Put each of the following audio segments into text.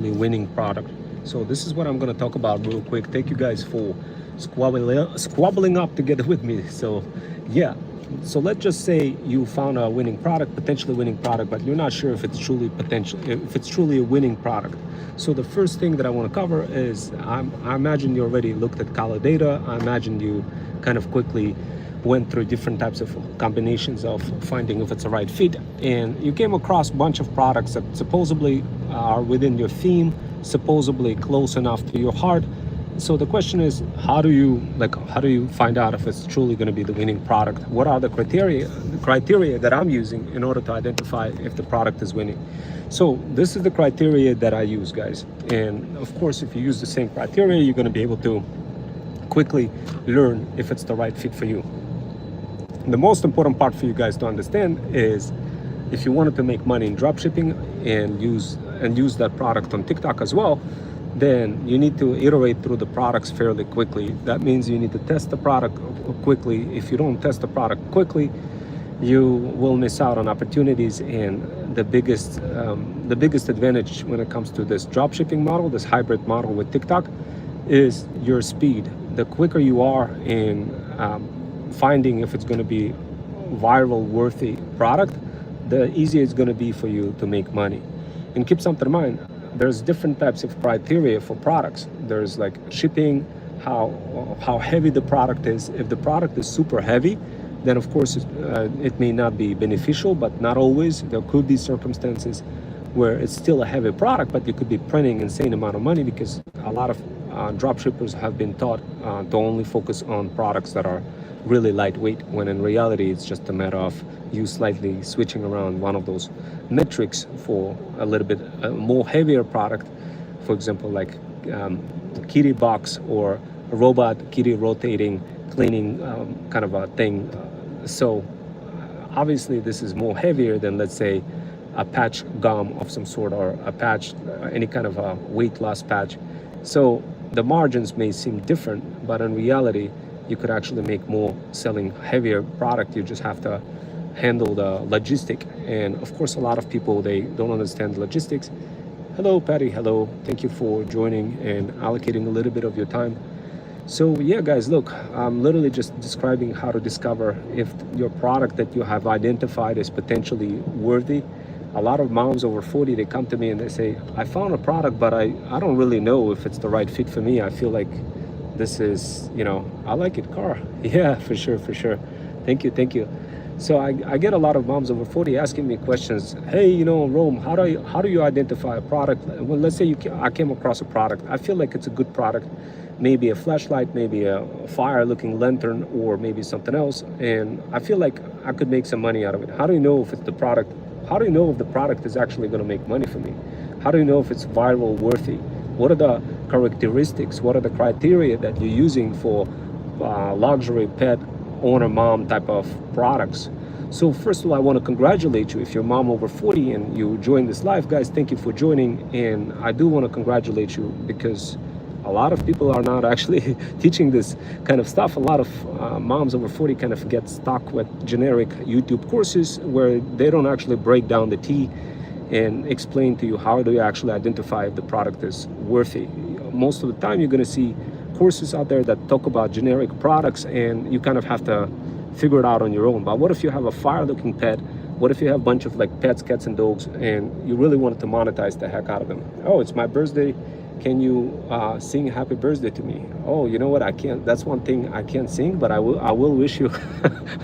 winning product. So this is what I'm going to talk about real quick. Thank you guys for squabbling up together with me. So yeah, so let's just say you found a winning product, potentially winning product, but you're not sure if it's truly a winning product. So the first thing that I want to cover is I imagine you already looked at Kala data. I imagine you kind of quickly went through different types of combinations of finding if it's a right fit, and you came across a bunch of products that supposedly are within your theme, supposedly close enough to your heart. So the question is, how do you find out if it's truly going to be the winning product? What are the criteria that I'm using in order to identify if the product is winning? So this is the criteria that I use, guys, and of course if you use the same criteria, you're going to be able to quickly learn if it's the right fit for you. The most important part for you guys to understand is, if you wanted to make money in dropshipping and use that product on TikTok as well, then you need to iterate through the products fairly quickly. That means you need to test the product quickly. If you don't test the product quickly, you will miss out on opportunities. And the biggest advantage when it comes to this dropshipping model, this hybrid model with TikTok, is your speed. The quicker you are in finding if it's going to be viral worthy product, the easier it's going to be for you to make money. And keep something in mind, there's different types of criteria for products. There's like shipping, how heavy the product is. If the product is super heavy, then of course it may not be beneficial, but not always. There could be circumstances where it's still a heavy product, but you could be printing insane amount of money, because a lot of dropshippers have been taught to only focus on products that are really lightweight, when in reality it's just a matter of you slightly switching around one of those metrics for a little bit more heavier product. For example, like kitty box or a robot kitty rotating cleaning kind of a thing. So obviously this is more heavier than, let's say, a patch gum of some sort, or a patch, any kind of a weight loss patch. So the margins may seem different, but in reality you could actually make more selling heavier product. You just have to handle the logistic. And of course, a lot of people, they don't understand logistics. Hello, Patty. Hello. Thank you for joining and allocating a little bit of your time. So yeah, guys, look, I'm literally just describing how to discover if your product that you have identified is potentially worthy. A lot of moms over 40, they come to me and they say, I found a product, but I don't really know if it's the right fit for me. I feel like this is, I like it, car. Yeah, for sure. Thank you. So I get a lot of moms over 40 asking me questions. Hey, Rome, how do you identify a product? Well, let's say I came across a product. I feel like it's a good product, maybe a flashlight, maybe a fire-looking lantern, or maybe something else, and I feel like I could make some money out of it. How do you know if it's the product? How do you know if the product is actually going to make money for me? How do you know if it's viral worthy? What are the characteristics? What are the criteria that you're using for luxury pet owner mom type of products? So first of all, I want to congratulate you. If you're a mom over 40 and you join this live, guys, thank you for joining. And I do want to congratulate you, because a lot of people are not actually teaching this kind of stuff. A lot of moms over 40 kind of get stuck with generic YouTube courses where they don't actually break down the tea and explain to you how do you actually identify if the product is worthy. Most of the time you're going to see courses out there that talk about generic products, and you kind of have to figure it out on your own. But what if you have a fire-looking pet? What if you have a bunch of like pets, cats and dogs, and you really wanted to monetize the heck out of them? Oh, it's my birthday. Can you sing happy birthday to me? Oh, you know what? I can't. That's one thing I can't sing, but I will wish you.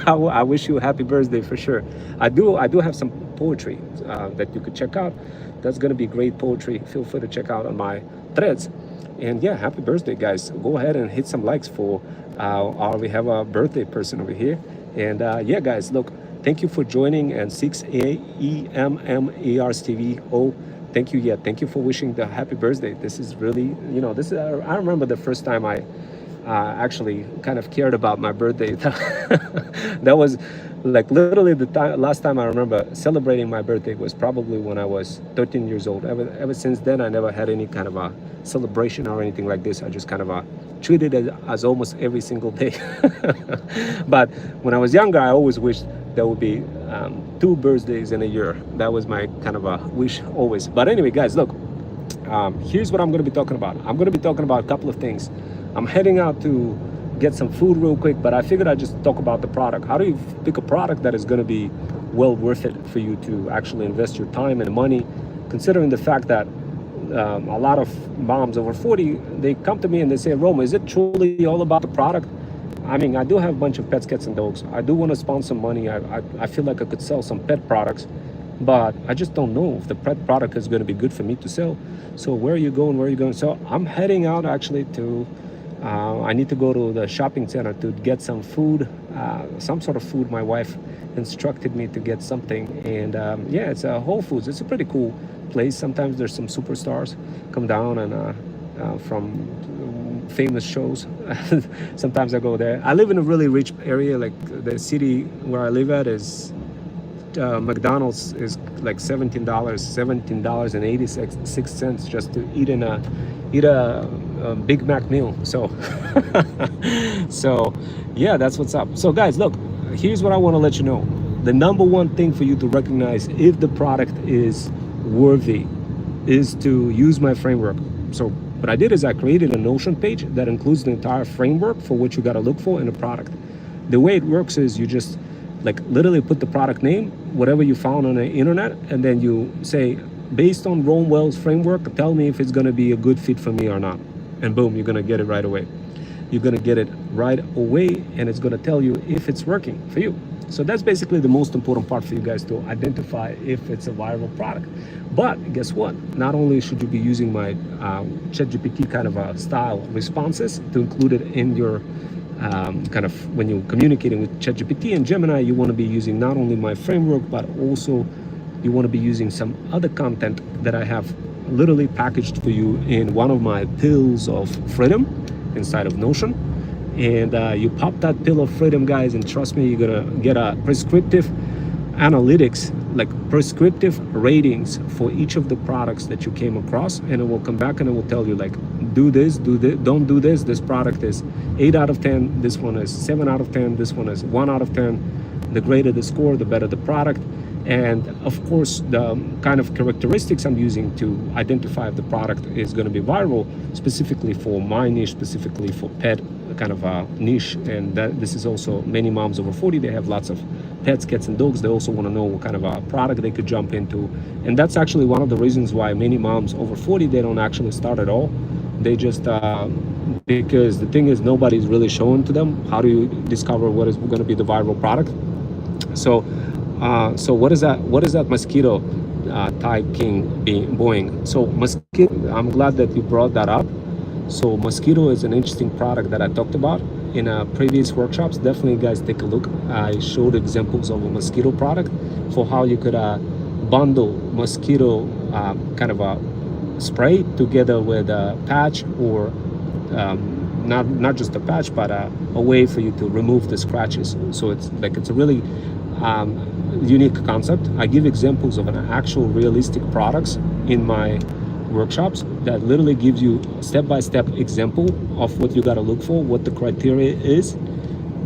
I wish you a happy birthday for sure. I do have some poetry that you could check out. That's gonna be great poetry. Feel free to check out on my threads. And yeah, happy birthday, guys. Go ahead and hit some likes for we have a birthday person over here. And yeah, guys, look, thank you for joining. And 6AEMMERSTVO. Thank you. Yeah, thank you for wishing the happy birthday. This is really, this is, I remember the first time I actually kind of cared about my birthday. That was like literally the last time I remember celebrating my birthday was probably when I was 13 years old. Ever since then, I never had any kind of a celebration or anything like this. I just kind of treated it as almost every single day. But when I was younger, I always wished there would be 2 birthdays in a year. That was my kind of a wish always. But anyway, guys, look, Here's what I'm going to be talking about. I'm going to be talking about a couple of things. I'm heading out to get some food real quick, but I figured I'd just talk about the product. How do you pick a product that is going to be well worth it for you to actually invest your time and money, considering the fact that a lot of moms over 40, they come to me and they say, Roma, is it truly all about the product? I mean, I do have a bunch of pets, cats, and dogs. I do want to spend some money. I feel like I could sell some pet products, but I just don't know if the pet product is going to be good for me to sell. So where are you going? Where are you going? So I'm heading out actually to, I need to go to the shopping center to get some food, some sort of food. My wife instructed me to get something. And yeah, it's a Whole Foods. It's a pretty cool place. Sometimes there's some superstars come down and from famous shows. Sometimes I go there. I live in a really rich area. Like the city where I live at is McDonald's is like $17.86 just to eat a Big Mac meal. So so yeah, that's what's up. So guys, look, here's what I want to let you know. The number one thing for you to recognize if the product is worthy is to use my framework. So what I did is I created a Notion page that includes the entire framework for what you got to look for in a product. The way it works is you just like literally put the product name, whatever you found on the internet, and then you say, based on Rome Wells framework, tell me if it's going to be a good fit for me or not. And boom, you're going to get it right away. You're going to get it right away, and it's going to tell you if it's working for you. So that's basically the most important part for you guys to identify if it's a viable product. But guess what? Not only should you be using my ChatGPT kind of style responses to include it in your kind of when you're communicating with ChatGPT and Gemini, you want to be using not only my framework, but also you want to be using some other content that I have literally packaged for you in one of my pills of freedom inside of Notion. And you pop that pill of freedom, guys, and trust me, you're gonna get a prescriptive analytics, like prescriptive ratings for each of the products that you came across, and it will come back and it will tell you like, do this, don't do this. This product is 8 out of 10, this one is 7 out of 10, this one is 1 out of 10. The greater the score, the better the product. And of course, the kind of characteristics I'm using to identify if the product is going to be viral, specifically for my niche, specifically for pet kind of a niche. And that this is also many moms over 40, they have lots of pets, cats, and dogs. They also want to know what kind of a product they could jump into. And that's actually one of the reasons why many moms over 40, they don't actually start at all. They just, because the thing is, nobody's really showing to them how do you discover what is going to be the viral product. So so what is that mosquito Thai King Boeing? So mosquito, I'm glad that you brought that up. So mosquito is an interesting product that I talked about in previous workshops. Definitely, guys, take a look. I showed examples of a mosquito product for how you could bundle mosquito kind of a spray together with a patch, or not just a patch, but a way for you to remove the scratches. So it's a really unique concept. I give examples of an actual realistic products in my workshops that literally gives you step-by-step example of what you got to look for, what the criteria is.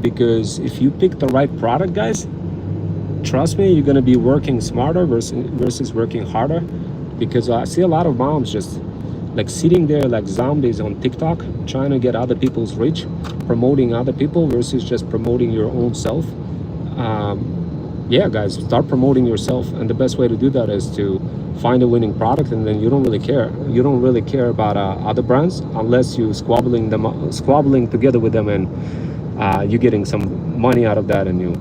Because if you pick the right product, guys, trust me, you're going to be working smarter versus working harder. Because I see a lot of moms just like sitting there like zombies on TikTok, trying to get other people's reach, promoting other people versus just promoting your own self. Yeah, guys, start promoting yourself, and the best way to do that is to find a winning product, and then you don't really care. You don't really care about other brands unless you squabbling together with them, and you're getting some money out of that, and you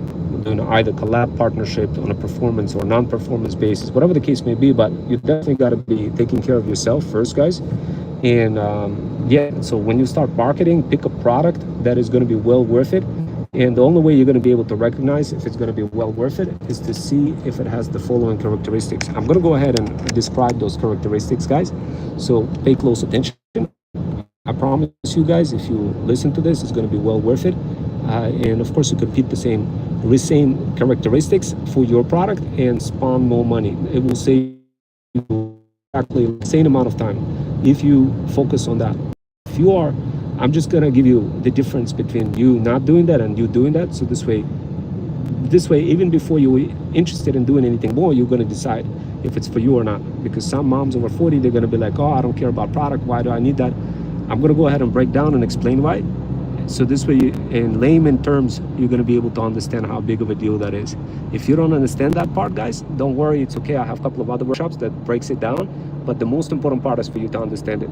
doing either collab partnership on a performance or non-performance basis, whatever the case may be. But you definitely got to be taking care of yourself first, guys. And yeah, so when you start marketing, pick a product that is going to be well worth it. And the only way you're going to be able to recognize if it's going to be well worth it is to see if it has the following characteristics. I'm going to go ahead and describe those characteristics, guys. So pay close attention. I promise you guys, if you listen to this, it's going to be well worth it. And of course, you could repeat the same characteristics for your product and spawn more money. It will save you exactly the same amount of time if you focus on that. If you are, I'm just gonna give you the difference between you not doing that and you doing that. So this way, this way, even before you're interested in doing anything more, you're going to decide if it's for you or not. Because some moms over 40, they're going to be like, oh, I don't care about product. Why do I need that? I'm going to go ahead and break down and explain why. So this way, in layman terms, you're going to be able to understand how big of a deal that is. If you don't understand that part, guys, don't worry. It's okay. I have a couple of other workshops that breaks it down. But the most important part is for you to understand it.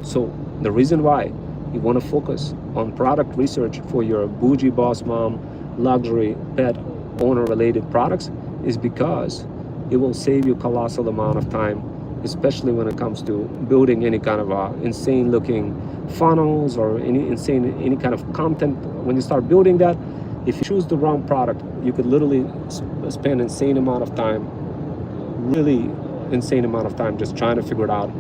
So the reason why you want to focus on product research for your bougie boss mom, luxury, pet owner related products is because it will save you a colossal amount of time, especially when it comes to building any kind of insane looking funnels or any kind of content. When you start building that, if you choose the wrong product, you could literally spend insane amount of time, really insane amount of time just trying to figure it out